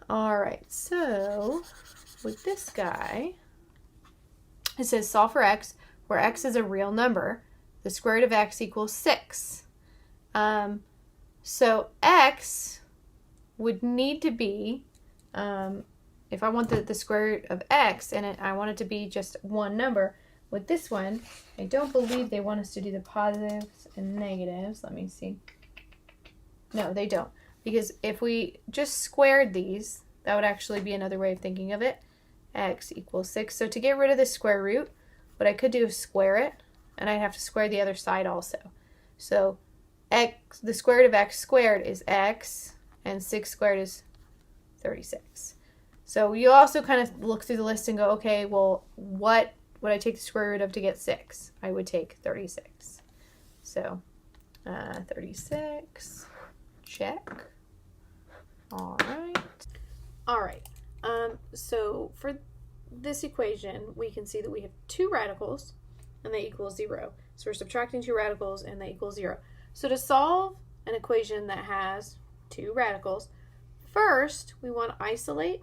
All right, so with this guy, it says solve for x, where x is a real number. The square root of x equals 6. So x would need to be, if I want the square root of x and I want it to be just one number, with this one, I don't believe they want us to do the positives and negatives. Let me see. No, they don't. Because if we just squared these, that would actually be another way of thinking of it. X equals 6. So to get rid of the square root, what I could do is square it, and I'd have to square the other side also. So x, the square root of x squared is x, and 6 squared is 36. So you also kind of look through the list and go, okay, well, what would I take the square root of to get 6? I would take 36. So 36, check. All right. So for this equation, we can see that we have two radicals and they equal 0. So we're subtracting two radicals and they equal 0. So to solve an equation that has two radicals, first we want to isolate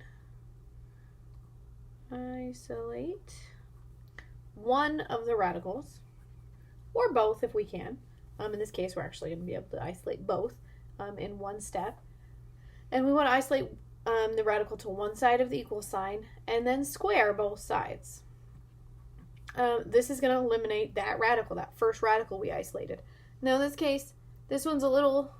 one of the radicals, or both if we can. In this case, we're actually going to be able to isolate both in one step. And we want to isolate the radical to one side of the equal sign and then square both sides. This is going to eliminate that radical, that first radical we isolated. Now in this case, this one's a little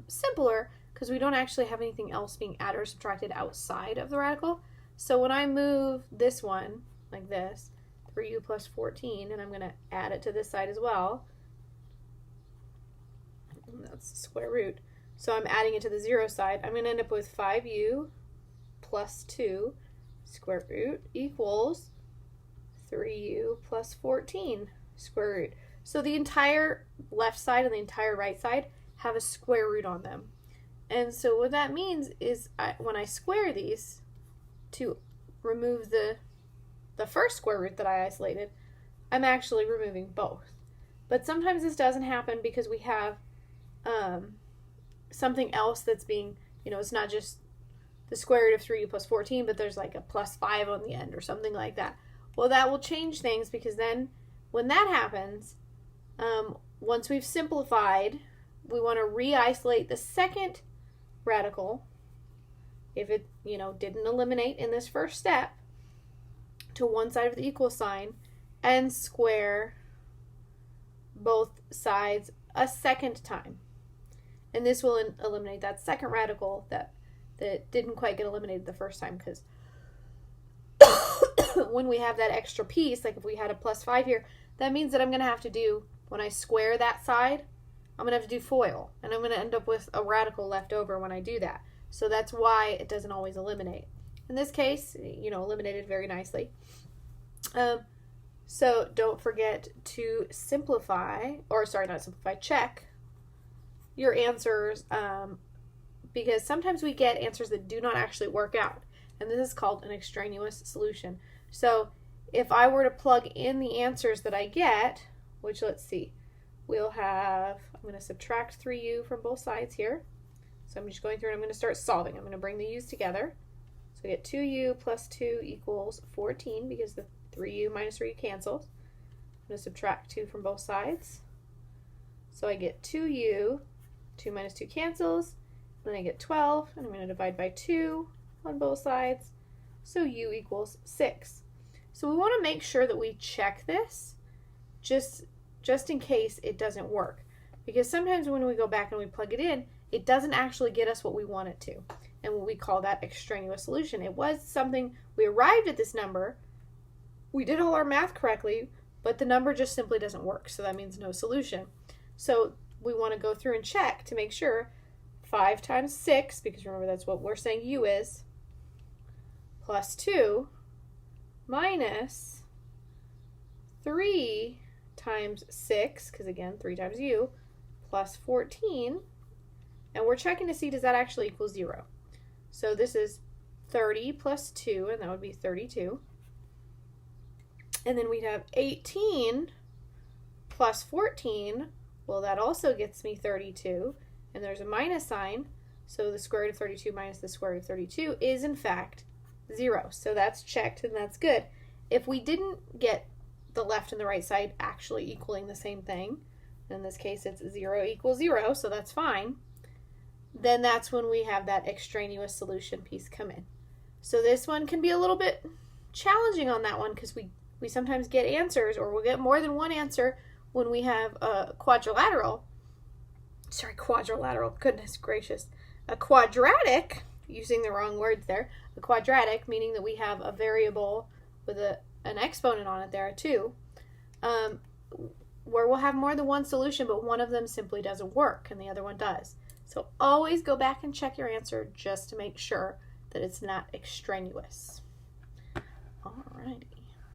simpler because we don't actually have anything else being added or subtracted outside of the radical. So when I move this one like this, 3u plus 14, and I'm going to add it to this side as well, and that's the square root. So I'm adding it to the 0 side. I'm going to end up with 5u plus 2 square root equals 3u plus 14 square root. So the entire left side and the entire right side have a square root on them. And so what that means is when I square these to remove the first square root that I isolated, I'm actually removing both. But sometimes this doesn't happen because we have something else that's being, it's not just the square root of 3u plus 14, but there's like a plus 5 on the end or something like that. Well, that will change things because then when that happens, once we've simplified, we want to re-isolate the second radical, if it, didn't eliminate in this first step, to one side of the equal sign and square both sides a second time. And this will eliminate that second radical that didn't quite get eliminated the first time, because when we have that extra piece, like if we had a plus 5 here, that means that I'm going to have to do, when I square that side, I'm going to have to do FOIL, and I'm going to end up with a radical left over when I do that. So that's why it doesn't always eliminate. In this case, eliminated very nicely. So don't forget to check your answers, because sometimes we get answers that do not actually work out. And this is called an extraneous solution. So if I were to plug in the answers that I get, which let's see, we'll have, I'm going to subtract 3u from both sides here. So I'm just going through and I'm going to start solving. I'm going to bring the u's together. So we get 2u plus 2 equals 14 because the 3u minus 3u cancels. I'm going to subtract 2 from both sides. So I get 2u, 2 minus 2 cancels, then I get 12, and I'm going to divide by 2 on both sides. So u equals 6. So we want to make sure that we check this just in case it doesn't work. Because sometimes when we go back and we plug it in, it doesn't actually get us what we want it to. And we call that extraneous solution. It was something, we arrived at this number, we did all our math correctly, but the number just simply doesn't work. So that means no solution. So we want to go through and check to make sure 5 times 6, because remember that's what we're saying u is, plus 2 minus 3 times 6, because again 3 times u, plus 14, and we're checking to see does that actually equal 0. So this is 30 plus 2, and that would be 32. And then we'd have 18 plus 14, well that also gets me 32, and there's a minus sign, So the square root of 32 minus the square root of 32 is in fact 0. So that's checked and that's good. If we didn't get the left and the right side actually equaling the same thing, in this case it's 0 equals 0, so that's fine, then that's when we have that extraneous solution piece come in. So this one can be a little bit challenging on that one because we sometimes get answers, or we'll get more than one answer when we have a quadrilateral, goodness gracious, a quadratic, using the wrong words there, a quadratic, meaning that we have a variable with an exponent on it there too, where we'll have more than one solution, but one of them simply doesn't work and the other one does. So always go back and check your answer just to make sure that it's not extraneous. Alrighty.